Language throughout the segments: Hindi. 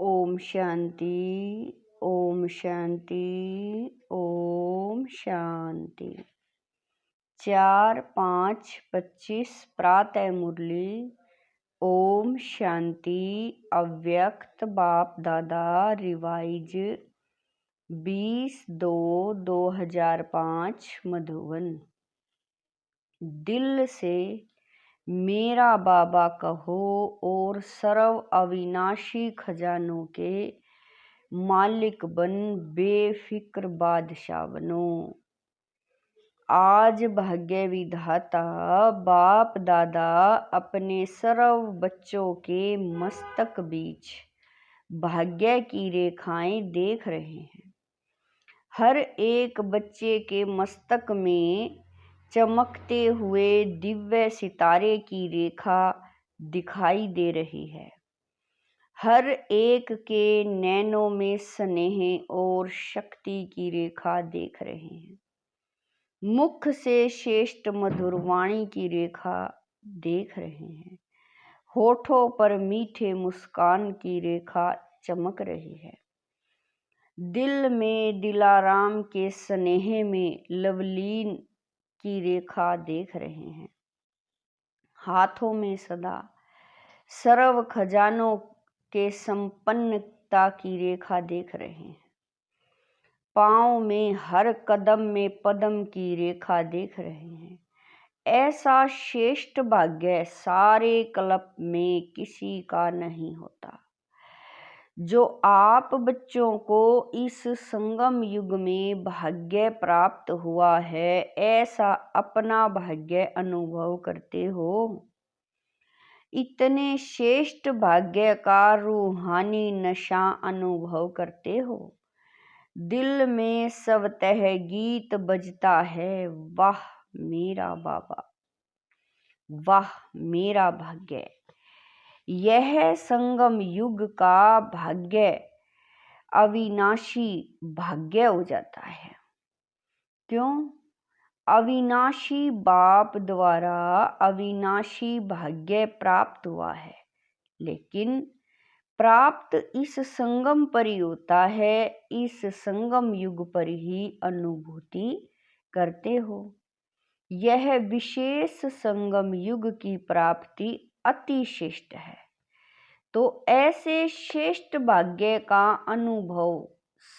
ओम शांति। ओम शांति। ओम शांति। 4-5-25 प्रातः मुरली। ओम शांति। अव्यक्त बाप दादा रिवाइज 20-2-2005 मधुबन। दिल से मेरा बाबा कहो और सर्व अविनाशी खजानों के मालिक बन बेफिक्र बादशाह बनो। आज भाग्य विधाता बाप दादा अपने सर्व बच्चों के मस्तक बीच भाग्य की रेखाएं देख रहे हैं। हर एक बच्चे के मस्तक में चमकते हुए दिव्य सितारे की रेखा दिखाई दे रही है। हर एक के नैनों में स्नेह और शक्ति की रेखा देख रहे हैं। मुख से श्रेष्ठ मधुर वाणी की रेखा देख रहे हैं। होठों पर मीठे मुस्कान की रेखा चमक रही है। दिल में दिलाराम के स्नेह में लवलीन की रेखा देख रहे हैं। हाथों में सदा सर्व खजानों के संपन्नता की रेखा देख रहे हैं। पाँव में हर कदम में पद्म की रेखा देख रहे हैं। ऐसा श्रेष्ठ भाग्य सारे कल्प में किसी का नहीं होता। जो आप बच्चों को इस संगम युग में भाग्य प्राप्त हुआ है, ऐसा अपना भाग्य अनुभव करते हो। इतने श्रेष्ठ भाग्य का रूहानी नशा अनुभव करते हो। दिल में स्वतः गीत बजता है, वाह मेरा बाबा, वाह मेरा भाग्य। यह संगम युग का भाग्य अविनाशी भाग्य हो जाता है। क्यों? अविनाशी बाप द्वारा अविनाशी भाग्य प्राप्त हुआ है, लेकिन प्राप्त इस संगम पर ही होता है। इस संगम युग पर ही अनुभूति करते हो। यह विशेष संगम युग की प्राप्ति अति श्रेष्ठ है। तो ऐसे श्रेष्ठ भाग्य का अनुभव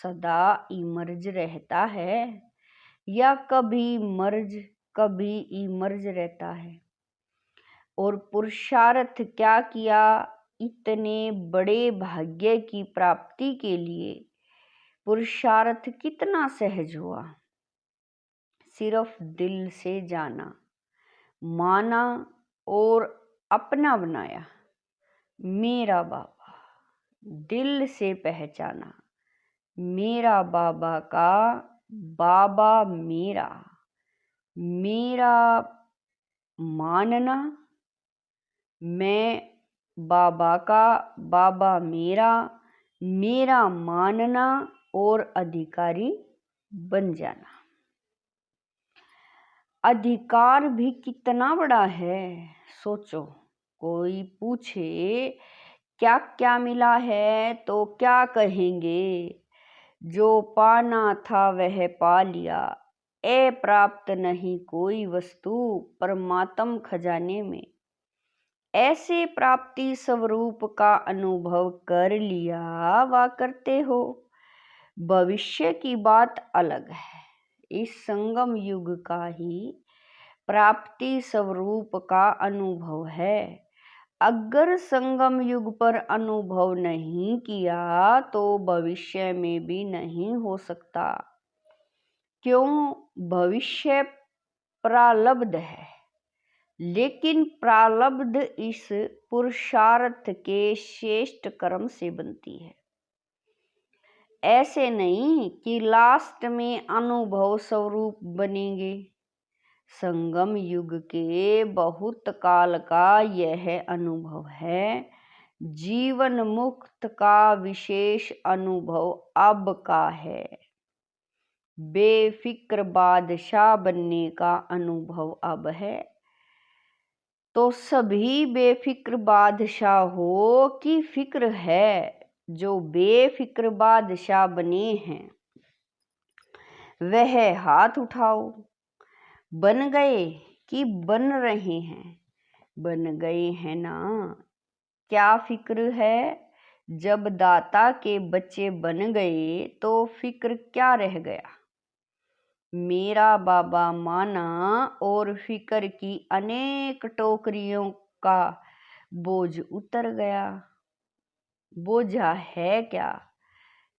सदा इमर्ज रहता है या कभी मर्ज कभी इमर्ज रहता है। और पुरुषार्थ क्या किया? इतने बड़े भाग्य की प्राप्ति के लिए पुरुषार्थ कितना सहज हुआ। सिर्फ दिल से जाना, माना और अपना बनाया। मेरा बाबा दिल से पहचाना। मेरा बाबा का बाबा मेरा, मेरा मानना। मैं बाबा का बाबा मेरा, मेरा मानना और अधिकारी बन जाना। अधिकार भी कितना बड़ा है, सोचो। कोई पूछे क्या क्या मिला है तो क्या कहेंगे? जो पाना था वह पा लिया, प्राप्त नहीं कोई वस्तु परमात्म खजाने में। ऐसे प्राप्ति स्वरूप का अनुभव कर लिया वा करते हो। भविष्य की बात अलग है। इस संगम युग का ही प्राप्ति स्वरूप का अनुभव है। अगर संगम युग पर अनुभव नहीं किया तो भविष्य में भी नहीं हो सकता। क्यों? भविष्य प्रारब्ध है, लेकिन प्रारब्ध इस पुरुषार्थ के श्रेष्ठ कर्म से बनती है। ऐसे नहीं कि लास्ट में अनुभव स्वरूप बनेंगे। संगम युग के बहुत काल का यह अनुभव है। जीवन मुक्त का विशेष अनुभव अब का है। बेफिक्र बादशाह बनने का अनुभव अब है। तो सभी बेफिक्र बादशाह हो कि फिक्र है। जो बेफिक्र बादशाह बने हैं वह हाथ उठाओ। बन गए कि बन रहे हैं? बन गए हैं ना। क्या फिक्र है? जब दाता के बच्चे बन गए तो फिक्र क्या रह गया? मेरा बाबा माना और फिक्र की अनेक टोकरियों का बोझ उतर गया। बोझा है क्या?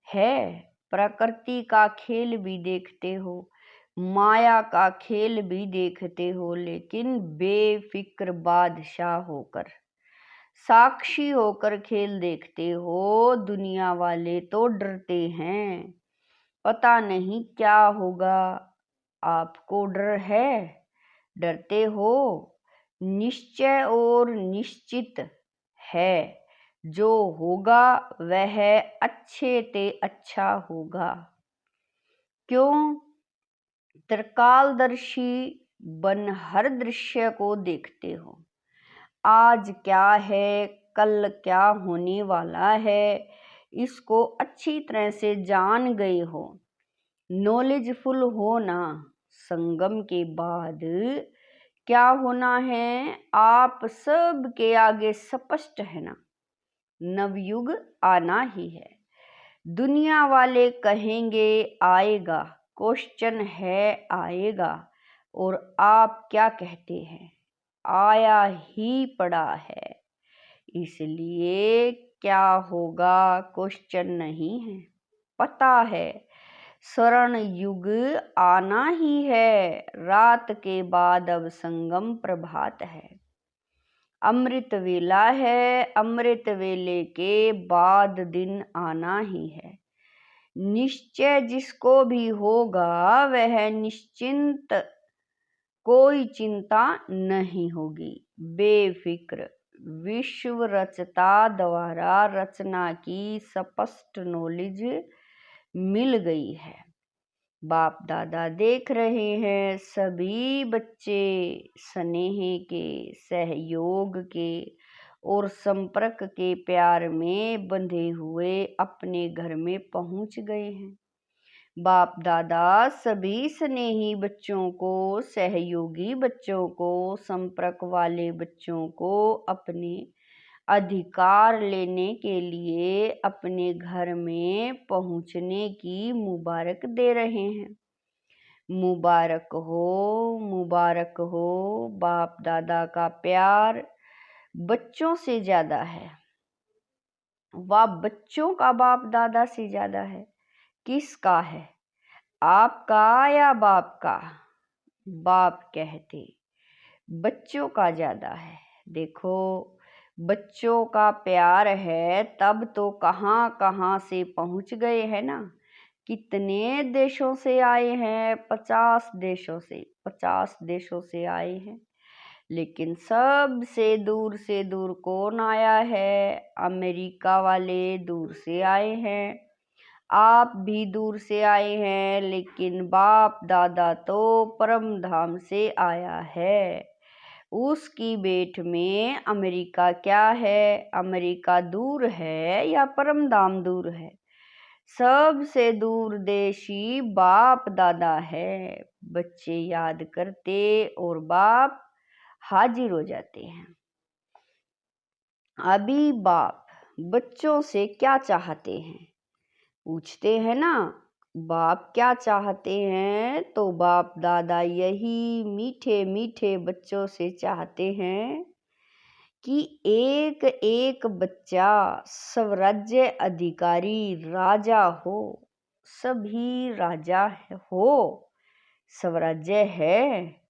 है। प्रकृति का खेल भी देखते हो, माया का खेल भी देखते हो, लेकिन बेफिक्र बादशाह होकर, साक्षी होकर खेल देखते हो। दुनिया वाले तो डरते हैं, पता नहीं क्या होगा। आपको डर है? डरते हो? निश्चय और निश्चित है, जो होगा वह अच्छे ते अच्छा होगा। क्यों? त्रिकालदर्शी बन हर दृश्य को देखते हो। आज क्या है, कल क्या होने वाला है, इसको अच्छी तरह से जान गए हो। नॉलेजफुल हो ना। संगम के बाद क्या होना है, आप सब के आगे स्पष्ट है ना। नवयुग आना ही है। दुनिया वाले कहेंगे आएगा, क्वेश्चन है आएगा, और आप क्या कहते हैं? आया ही पड़ा है। इसलिए क्या होगा क्वेश्चन नहीं है, पता है। स्वर्ण युग आना ही है। रात के बाद अब संगम प्रभात है। अमृत वेला है। अमृत वेले के बाद दिन आना ही है। निश्चय जिसको भी होगा वह निश्चिंत, कोई चिंता नहीं होगी। बेफिक्र विश्व रचता द्वारा रचना की स्पष्ट नॉलेज मिल गई है। बाप दादा देख रहे हैं, सभी बच्चे स्नेह के, सहयोग के और संपर्क के प्यार में बंधे हुए अपने घर में पहुंच गए हैं। बाप दादा सभी स्नेही बच्चों को, सहयोगी बच्चों को, संपर्क वाले बच्चों को अपने अधिकार लेने के लिए अपने घर में पहुंचने की मुबारक दे रहे हैं। मुबारक हो, मुबारक हो। बाप दादा का प्यार बच्चों से ज्यादा है। वह बच्चों का बाप दादा से ज्यादा है। किसका है? आपका या बाप का? बाप कहते बच्चों का ज्यादा है। देखो, बच्चों का प्यार है तब तो कहाँ कहाँ से पहुंच गए हैं ना। कितने देशों से आए हैं? 50 देशों से आए हैं। लेकिन सबसे से दूर कौन आया है? अमेरिका वाले दूर से आए हैं। आप भी दूर से आए हैं, लेकिन बाप दादा तो परम धाम से आया है। उसकी भेंट में अमेरिका क्या है? अमेरिका दूर है या परम धाम दूर है? सबसे दूर देशी बाप दादा है। बच्चे याद करते और बाप हाजिर हो जाते हैं। अभी बाप बच्चों से क्या चाहते हैं? पूछते हैं ना, बाप क्या चाहते हैं? तो बाप दादा यही मीठे मीठे बच्चों से चाहते हैं कि एक एक बच्चा स्वराज्य अधिकारी राजा हो। सभी राजा हो। स्वराज्य है,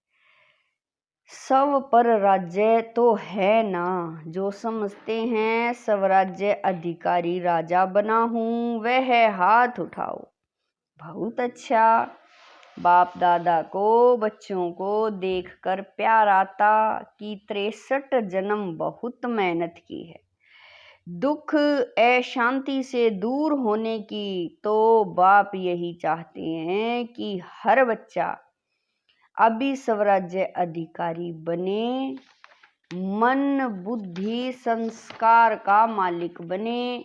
सब पर राज्य तो है ना। जो समझते हैं स्वराज्य अधिकारी राजा बना हूं वह हाथ उठाओ। बहुत अच्छा। बाप दादा को बच्चों को देखकर प्यार आता कि 63 जन्म बहुत मेहनत की है। दुख अशांति से दूर होने की तो बाप यही चाहते हैं कि हर बच्चा अभी स्वराज्य अधिकारी बने, मन बुद्धि संस्कार का मालिक बने,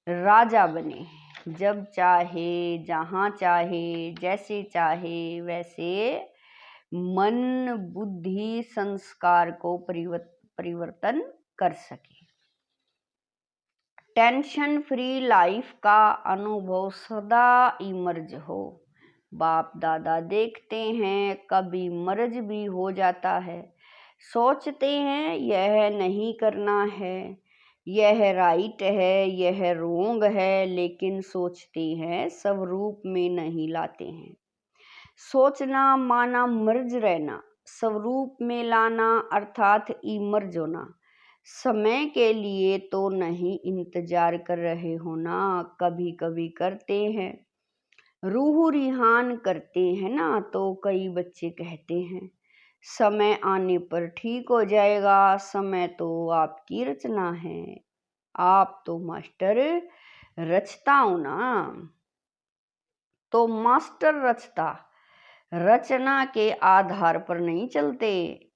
राजा बने, जब चाहे जहाँ चाहे जैसे चाहे वैसे मन बुद्धि संस्कार को परिवर्तन कर सके। टेंशन फ्री लाइफ का अनुभव सदा इमर्ज हो। बाप दादा देखते हैं कभी मर्ज भी हो जाता है, सोचते हैं यह नहीं करना है, यह राइट है, यह रोंग है, लेकिन सोचते हैं सब रूप में नहीं लाते हैं। सोचना माना मर्ज रहना, स्वरूप में लाना अर्थात इमर्ज होना। समय के लिए तो नहीं इंतजार कर रहे हो ना, कभी कभी करते हैं, रूह रिहान करते हैं ना। तो कई बच्चे कहते हैं समय आने पर ठीक हो जाएगा, समय तो आपकी रचना है, आप तो मास्टर रचता हो ना। तो मास्टर रचना के आधार पर नहीं चलते,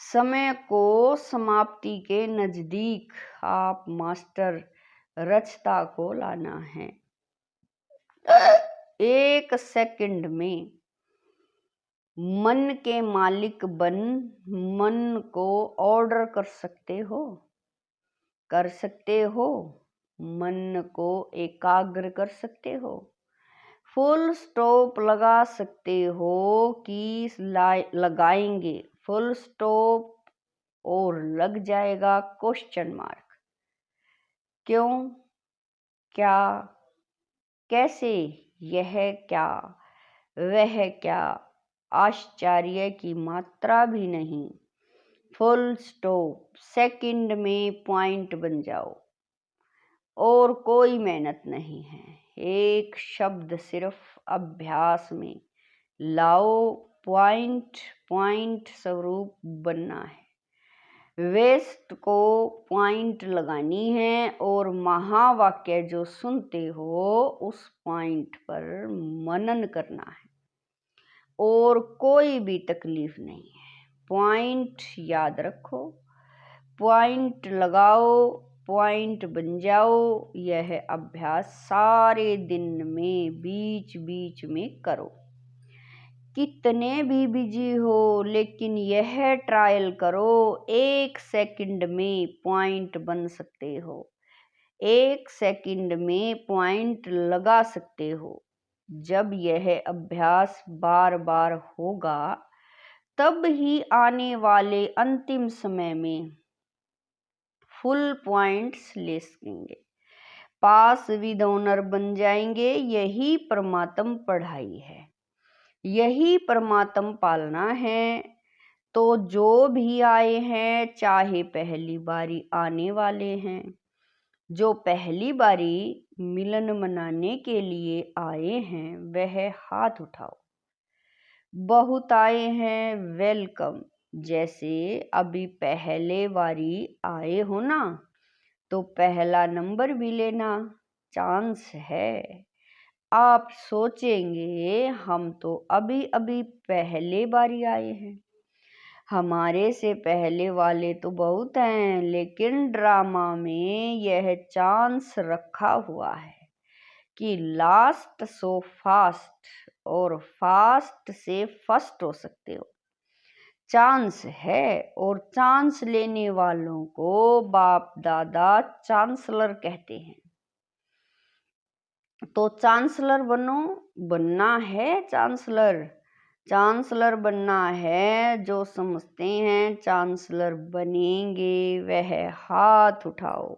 समय को समाप्ति के नजदीक आप मास्टर रचता को लाना है। एक सेकंड में मन के मालिक बन मन को ऑर्डर कर सकते हो, मन को एकाग्र कर सकते हो, फुल स्टॉप लगा सकते हो कि लगाएंगे फुल स्टॉप और लग जाएगा क्वेश्चन मार्क। क्यों, क्या, कैसे, यह क्या, वह क्या, आश्चर्य की मात्रा भी नहीं। फुल स्टॉप, सेकंड में पॉइंट बन जाओ और कोई मेहनत नहीं है। एक शब्द सिर्फ अभ्यास में लाओ, पॉइंट स्वरूप बनना है, वेस्ट को पॉइंट लगानी है और महावाक्य जो सुनते हो उस पॉइंट पर मनन करना है और कोई भी तकलीफ नहीं है। पॉइंट याद रखो, पॉइंट लगाओ, पॉइंट बन जाओ। यह अभ्यास सारे दिन में बीच बीच में करो, कितने भी बिजी हो लेकिन यह ट्रायल करो। एक सेकंड में पॉइंट बन सकते हो, एक सेकंड में पॉइंट लगा सकते हो। जब यह अभ्यास बार बार होगा तब ही आने वाले अंतिम समय में फुल पॉइंट्स ले सकेंगे, पास विद ऑनर बन जाएंगे। यही परमात्म पढ़ाई है, यही परमात्म पालना है। तो जो भी आए हैं, चाहे पहली बारी आने वाले हैं, जो पहली बारी मिलन मनाने के लिए आए हैं वह हाथ उठाओ। बहुत आए हैं, वेलकम। जैसे अभी पहले बारी आए हो ना, तो पहला नंबर भी लेना, चांस है। आप सोचेंगे हम तो अभी अभी पहले बारी आए हैं, हमारे से पहले वाले तो बहुत हैं, लेकिन ड्रामा में यह चांस रखा हुआ है कि लास्ट सो फास्ट और फास्ट से फर्स्ट हो सकते हो। चांस है और चांस लेने वालों को बाप दादा चांसलर कहते हैं। तो चांसलर बनो, बनना है चांसलर बनना है। जो समझते हैं चांसलर बनेंगे वह हाथ उठाओ।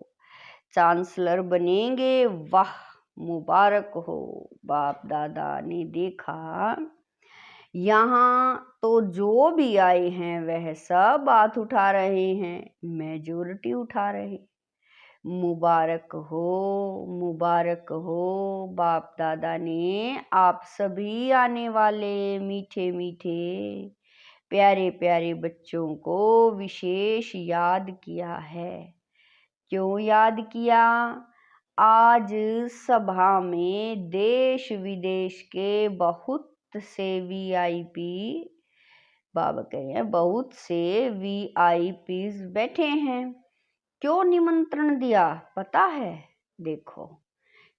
चांसलर बनेंगे, वाह मुबारक हो। बाप दादा ने देखा यहाँ तो जो भी आए हैं वह सब हाथ उठा रहे हैं, मेजॉरिटी उठा रहे। मुबारक हो। बाप दादा ने आप सभी आने वाले मीठे मीठे प्यारे प्यारे बच्चों को विशेष याद किया है। क्यों याद किया? आज सभा में देश विदेश के बहुत से वीआईपी, बाबा कह रहे हैं बहुत से वीआईपीज बैठे हैं। क्यों निमंत्रण दिया पता है? देखो,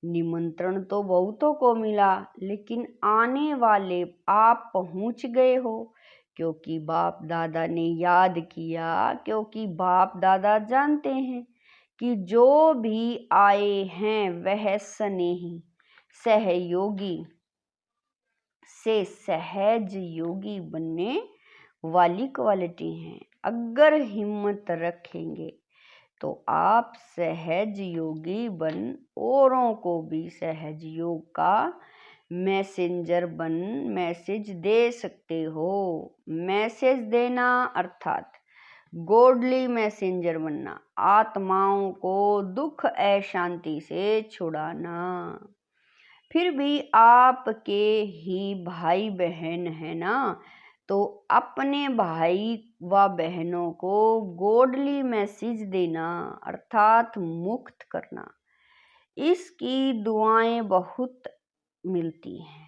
निमंत्रण तो बहुतों को मिला, लेकिन आने वाले आप पहुंच गए हो, क्योंकि बाप दादा ने याद किया, क्योंकि बाप दादा जानते हैं कि जो भी आए हैं वह स्नेही सहयोगी से सहज योगी बनने वाली क्वालिटी हैं। अगर हिम्मत रखेंगे तो आप सहज योगी बन औरों को भी सहज योग का मैसेंजर बन मैसेज दे सकते हो। मैसेज देना अर्थात गॉडली मैसेंजर बनना, आत्माओं को दुख अशांति से छुड़ाना। फिर भी आपके ही भाई बहन है ना, तो अपने भाई व बहनों को गॉडली मैसेज देना अर्थात मुक्त करना, इसकी दुआएं बहुत मिलती हैं।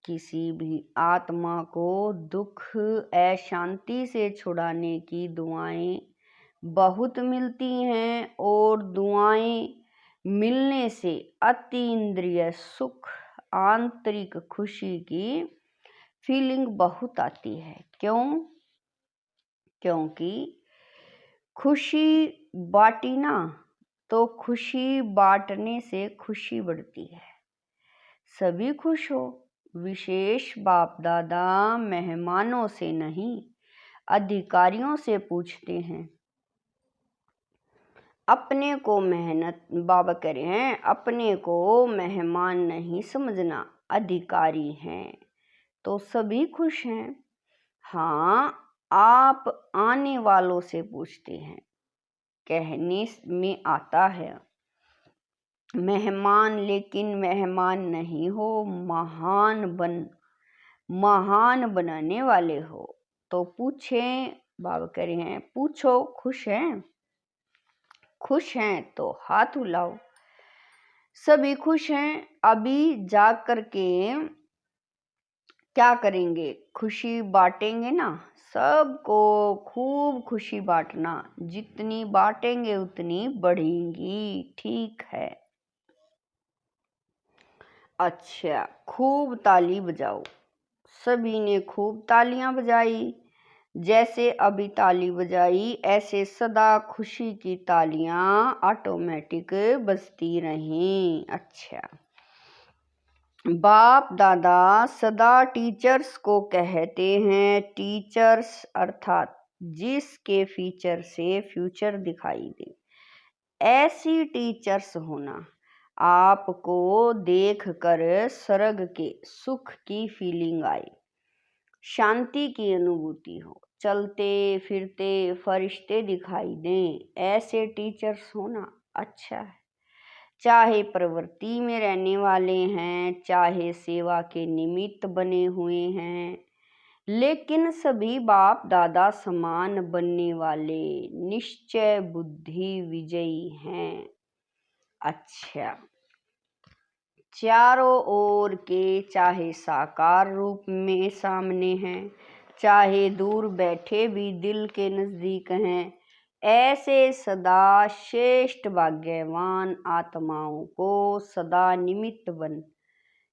किसी भी आत्मा को दुख अशांति से छुड़ाने की दुआएं बहुत मिलती हैं, और दुआएं मिलने से अतीन्द्रिय सुख, आंतरिक खुशी की फीलिंग बहुत आती है। क्यों? क्योंकि खुशी बांटी ना, तो खुशी बांटने से खुशी बढ़ती है। सभी खुश हो। विशेष बाप दादा मेहमानों से नहीं, अधिकारियों से पूछते हैं। अपने को मेहनत बाबा कह रहे हैं, अपने को मेहमान नहीं समझना, अधिकारी हैं तो सभी खुश हैं। हाँ, आप आने वालों से पूछते हैं। कहने में आता है मेहमान, लेकिन मेहमान नहीं हो, महान बनाने वाले हो। तो पूछें, बाबा कह रहे हैं पूछो, खुश हैं? खुश हैं तो हाथ उलाओ। सभी खुश हैं। अभी जा कर के क्या करेंगे? खुशी बांटेंगे ना, सबको खूब खुशी बांटना, जितनी बांटेंगे उतनी बढ़ेंगी। ठीक है। अच्छा, खूब ताली बजाओ। सभी ने खूब तालियां बजाई। जैसे अभी ताली बजाई, ऐसे सदा खुशी की तालियां ऑटोमेटिक बजती रहें। अच्छा, बाप दादा सदा टीचर्स को कहते हैं, टीचर्स अर्थात जिसके फीचर से फ्यूचर दिखाई दे, ऐसी टीचर्स होना। आपको देखकर स्वर्ग के सुख की फीलिंग आए, शांति की अनुभूति हो, चलते फिरते फरिश्ते दिखाई दें, ऐसे टीचर्स होना अच्छा है। चाहे प्रवृत्ति में रहने वाले हैं, चाहे सेवा के निमित्त बने हुए हैं, लेकिन सभी बाप दादा समान बनने वाले निश्चय बुद्धि विजयी हैं। अच्छा, चारों ओर के चाहे साकार रूप में सामने हैं, चाहे दूर बैठे भी दिल के नजदीक हैं, ऐसे सदा श्रेष्ठ भाग्यवान आत्माओं को सदा निमित्त बन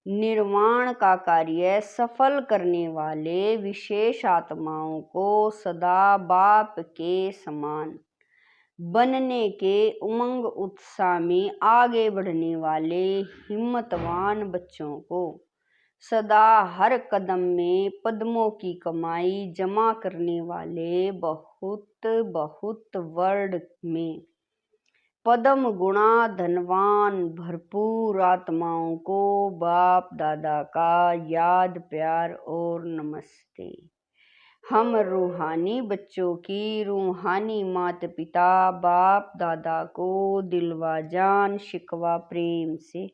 निर्वाण का कार्य सफल करने वाले विशेष आत्माओं को सदा बाप के समान बनने के उमंग उत्साह में आगे बढ़ने वाले हिम्मतवान बच्चों को सदा हर कदम में पद्मों की कमाई जमा करने वाले बहुत बहुत वर्ल्ड में पद्म गुणा धनवान भरपूर आत्माओं को बाप दादा का याद प्यार और नमस्ते। हम रूहानी बच्चों की रूहानी माता पिता बाप दादा को दिलवा जान शिकवा प्रेम से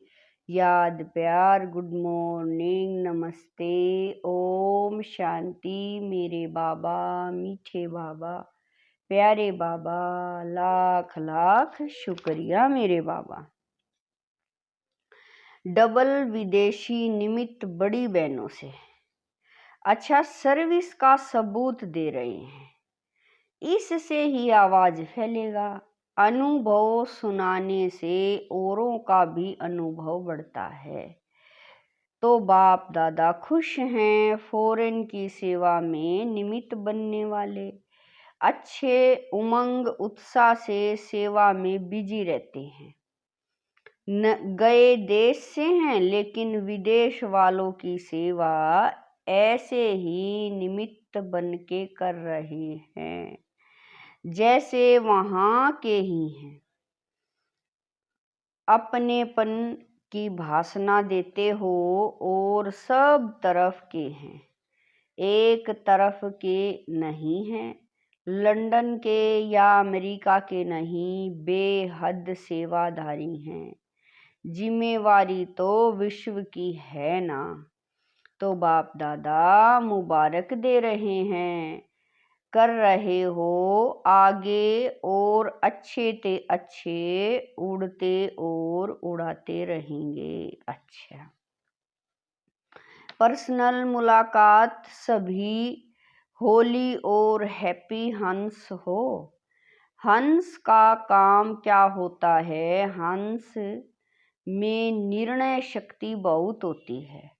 याद प्यार, गुड मॉर्निंग, नमस्ते, ओम शांति। मेरे बाबा, मीठे बाबा, प्यारे बाबा, लाख लाख शुक्रिया मेरे बाबा। डबल विदेशी निमित्त बड़ी बहनों से अच्छा सर्विस का सबूत दे रहे हैं, इससे ही आवाज फैलेगा। अनुभव सुनाने से औरों का भी अनुभव बढ़ता है। तो बाप दादा खुश हैं फॉरेन की सेवा में निमित्त बनने वाले, अच्छे उमंग उत्साह से सेवा में बिजी रहते हैं। न गए देश से हैं लेकिन विदेश वालों की सेवा ऐसे ही निमित्त बन के कर रहे हैं जैसे वहाँ के ही हैं। अपनेपन की भाषणा देते हो और सब तरफ के हैं, एक तरफ के नहीं हैं, लंदन के या अमेरिका के नहीं, बेहद सेवाधारी हैं। जिम्मेवारी तो विश्व की है ना। तो बाप दादा मुबारक दे रहे हैं, कर रहे हो आगे और अच्छे ते अच्छे उड़ते और उड़ाते रहेंगे। अच्छा, पर्सनल मुलाकात सभी होली और हैप्पी हंस हो। हंस का काम क्या होता है? हंस में निर्णय शक्ति बहुत होती है।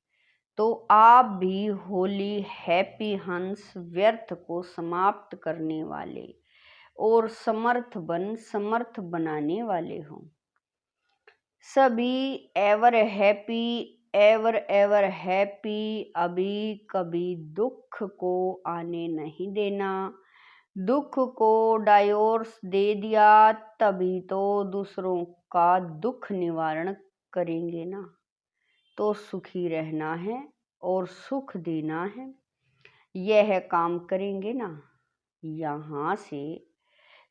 तो आप भी होली हैप्पी हंस व्यर्थ को समाप्त करने वाले और समर्थ बनाने वाले हों। सभी एवर एवर हैप्पी। अभी कभी दुख को आने नहीं देना। दुख को डायोर्स दे दिया तभी तो दूसरों का दुख निवारण करेंगे ना। तो सुखी रहना है और सुख देना है, यह काम करेंगे ना। यहाँ से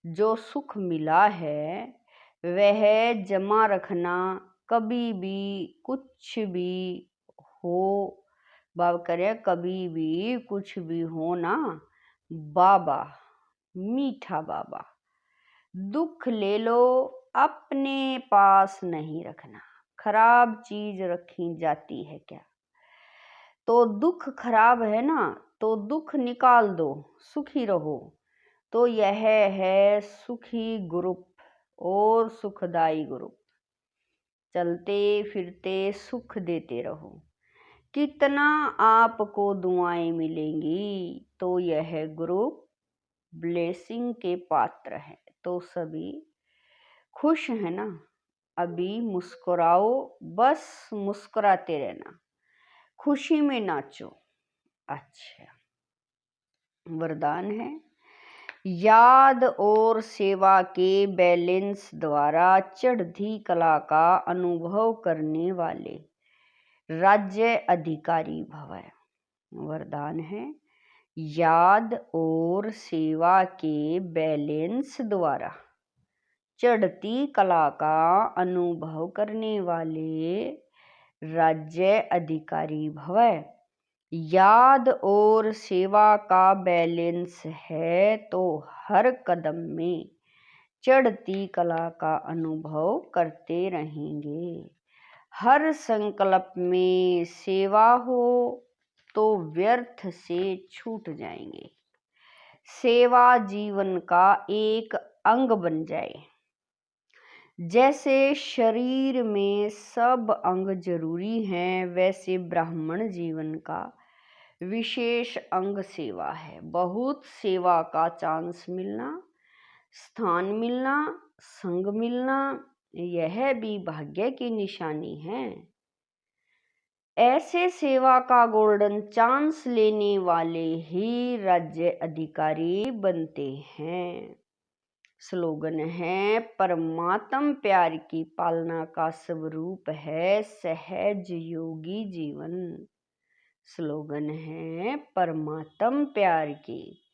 जो सुख मिला है वह जमा रखना। कभी भी कुछ भी हो, बाबा करे कभी भी कुछ भी हो ना, बाबा मीठा बाबा, दुख ले लो अपने पास नहीं रखना। खराब चीज रखी जाती है क्या? तो दुख खराब है ना, तो दुख निकाल दो, सुखी रहो। तो यह है सुखी ग्रुप और सुखदाई ग्रुप। चलते फिरते सुख देते रहो। कितना आपको दुआएं मिलेंगी। तो यह ग्रुप ब्लेसिंग के पात्र है। तो सभी खुश है ना? अभी मुस्कुराओ, बस मुस्कुराते रहना, खुशी में नाचो। अच्छा, वरदान है, याद और सेवा के बैलेंस द्वारा चढ़ती कला का अनुभव करने वाले राज्य अधिकारी भव। वरदान है, याद और सेवा के बैलेंस द्वारा चढ़ती कला का अनुभव करने वाले राज्य अधिकारी भव। याद और सेवा का बैलेंस है तो हर कदम में चढ़ती कला का अनुभव करते रहेंगे। हर संकल्प में सेवा हो तो व्यर्थ से छूट जाएंगे। सेवा जीवन का एक अंग बन जाए। जैसे शरीर में सब अंग जरूरी हैं, वैसे ब्राह्मण जीवन का विशेष अंग सेवा है। बहुत सेवा का चांस मिलना, स्थान मिलना, संग मिलना, यह भी भाग्य की निशानी है। ऐसे सेवा का गोल्डन चांस लेने वाले ही राज्य अधिकारी बनते हैं। स्लोगन है, परमात्म प्यार की पालना का स्वरूप है सहज योगी जीवन। स्लोगन है, परमात्म प्यार की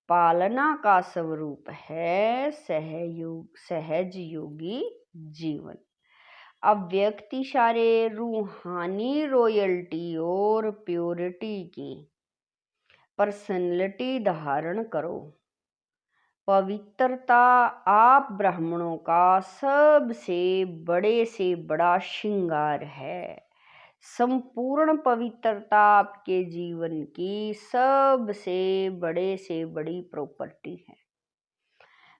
पालना का स्वरूप है सहज योगी जीवन। अब व्यक्ति सारे रूहानी रॉयल्टी और प्योरिटी की पर्सनैलिटी धारण करो। पवित्रता आप ब्राह्मणों का सबसे बड़े से बड़ा श्रृंगार है। संपूर्ण पवित्रता आपके जीवन की सबसे बड़े से बड़ी प्रॉपर्टी है।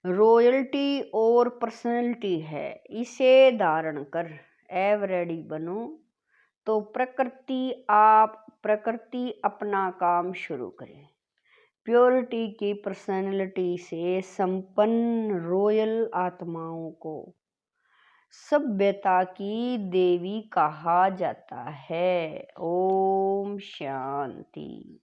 रॉयल्टी और पर्सनैलिटी है, इसे धारण कर एवरेडी बनो तो प्रकृति अपना काम शुरू करे। प्योरिटी की पर्सनैलिटी से संपन्न रॉयल आत्माओं को सभ्यता की देवी कहा जाता है। ओम शांति।